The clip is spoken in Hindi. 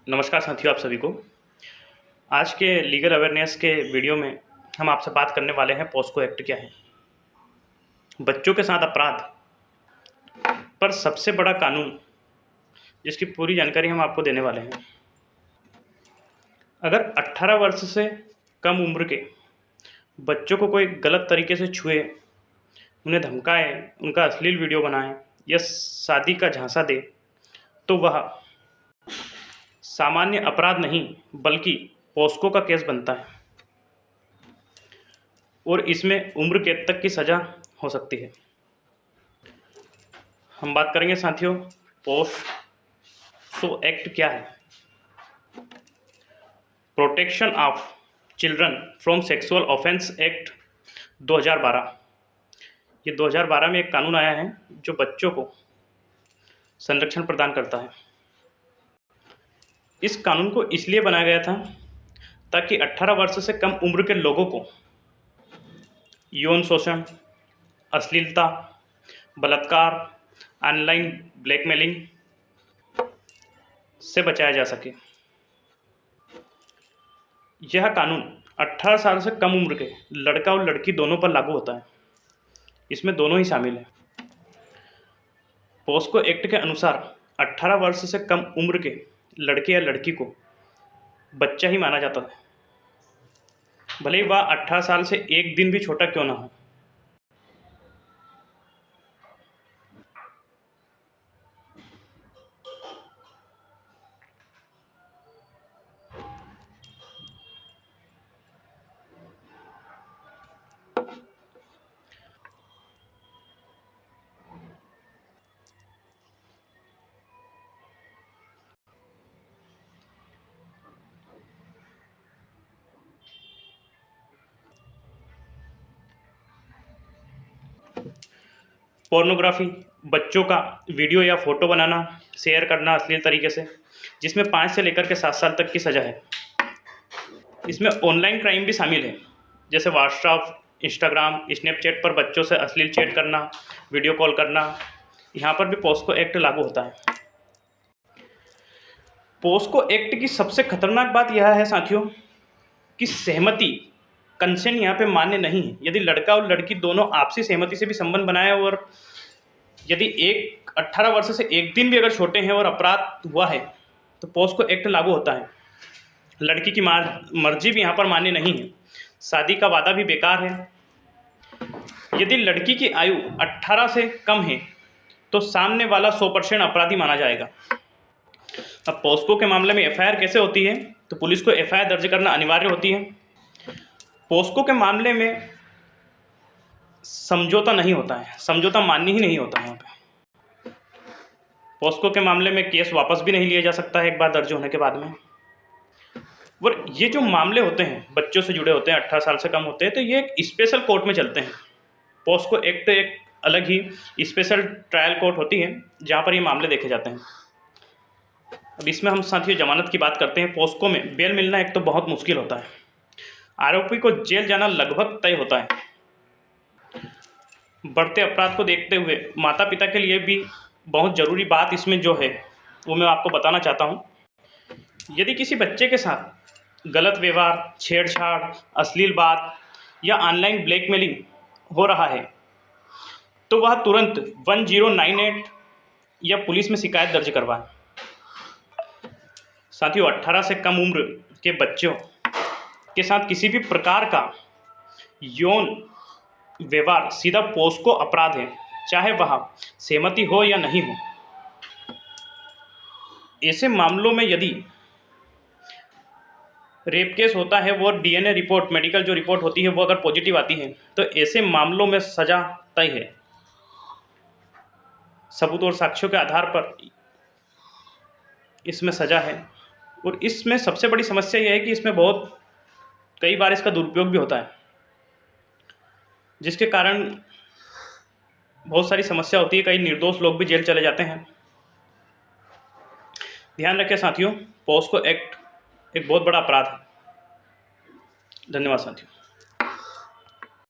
नमस्कार साथियों, आप सभी को। आज के लीगल अवेयरनेस के वीडियो में हम आपसे बात करने वाले हैं पॉस्को एक्ट क्या है। बच्चों के साथ अपराध पर सबसे बड़ा कानून, जिसकी पूरी जानकारी हम आपको देने वाले हैं। अगर 18 वर्ष से कम उम्र के बच्चों को कोई गलत तरीके से छुए, उन्हें धमकाए, उनका अश्लील वीडियो बनाए या शादी का झांसा दे, तो वह सामान्य अपराध नहीं बल्कि पॉस्को का केस बनता है और इसमें उम्र कैद तक की सज़ा हो सकती है। हम बात करेंगे साथियों, पॉस्को एक्ट क्या है। Protection of children from sexual offence act 2012। ये 2012 में एक कानून आया है जो बच्चों को संरक्षण प्रदान करता है। इस कानून को इसलिए बनाया गया था ताकि 18 वर्ष से कम उम्र के लोगों को यौन शोषण, अश्लीलता, बलात्कार, ऑनलाइन ब्लैकमेलिंग से बचाया जा सके। यह कानून 18 साल से कम उम्र के लड़का और लड़की दोनों पर लागू होता है। इसमें दोनों ही शामिल हैं। पॉस्को एक्ट के अनुसार 18 वर्ष से कम उम्र के लड़के या लड़की को बच्चा ही माना जाता है, भले ही वह 18 साल से एक दिन भी छोटा क्यों ना हो। पोर्नोग्राफी, बच्चों का वीडियो या फोटो बनाना, शेयर करना अश्लील तरीके से, जिसमें 5 से लेकर के 7 साल तक की सज़ा है। इसमें ऑनलाइन क्राइम भी शामिल है, जैसे व्हाट्सएप, इंस्टाग्राम, स्नैपचैट पर बच्चों से अश्लील चैट करना, वीडियो कॉल करना। यहाँ पर भी पॉस्को एक्ट लागू होता है। पॉस्को एक्ट की सबसे खतरनाक बात यह है साथियों कि सहमति, कंसेंट यहाँ पे मान्य नहीं है। यदि लड़का और लड़की दोनों आपसी सहमति से भी संबंध बनाए और यदि 18 वर्ष से एक दिन भी अगर छोटे हैं और अपराध हुआ है तो पॉस्को एक्ट लागू होता है। लड़की की मर्जी भी यहाँ पर मान्य नहीं है। शादी का वादा भी बेकार है। यदि लड़की की आयु 18 से कम है तो सामने वाला 100% अपराधी माना जाएगा। अब पॉस्को के मामले में एफआईआर कैसे होती है, तो पुलिस को एफआईआर दर्ज करना अनिवार्य होती है। पॉस्को के मामले में समझौता नहीं होता है, समझौता मान्य ही नहीं होता है। यहाँ पे पॉस्को के मामले में केस वापस भी नहीं लिया जा सकता है एक बार दर्ज होने के बाद में। और ये जो मामले होते हैं बच्चों से जुड़े होते हैं, 18 साल से कम होते हैं, तो ये एक स्पेशल कोर्ट में चलते हैं। पॉस्को एक्ट एक अलग ही स्पेशल ट्रायल कोर्ट होती है जहाँ पर ये मामले देखे जाते हैं। अब इसमें हम साथियों जमानत की बात करते हैं। पॉस्को में बेल मिलना एक तो बहुत मुश्किल होता है। आरोपी को जेल जाना लगभग तय होता है। बढ़ते अपराध को देखते हुए माता पिता के लिए भी बहुत ज़रूरी बात इसमें जो है वो मैं आपको बताना चाहता हूँ। यदि किसी बच्चे के साथ गलत व्यवहार, छेड़छाड़, अश्लील बात या ऑनलाइन ब्लैकमेलिंग हो रहा है तो वह तुरंत 1098 या पुलिस में शिकायत दर्ज करवाएं। साथियों, 18 से कम उम्र के बच्चों के साथ किसी भी प्रकार का यौन व्यवहार सीधा पॉस्को अपराध है, चाहे वह सहमति हो या नहीं हो। ऐसे मामलों में यदि रेप केस होता है, वो डीएनए रिपोर्ट, मेडिकल जो रिपोर्ट होती है वो अगर पॉजिटिव आती है तो ऐसे मामलों में सज़ा तय है। सबूत और साक्ष्यों के आधार पर इसमें सज़ा है। और इसमें सबसे बड़ी समस्या यह है कि इसमें कई बार इसका दुरुपयोग भी होता है, जिसके कारण बहुत सारी समस्या होती है। कई निर्दोष लोग भी जेल चले जाते हैं। ध्यान रखें साथियों, पॉस्को एक्ट एक बहुत बड़ा अपराध है। धन्यवाद साथियों।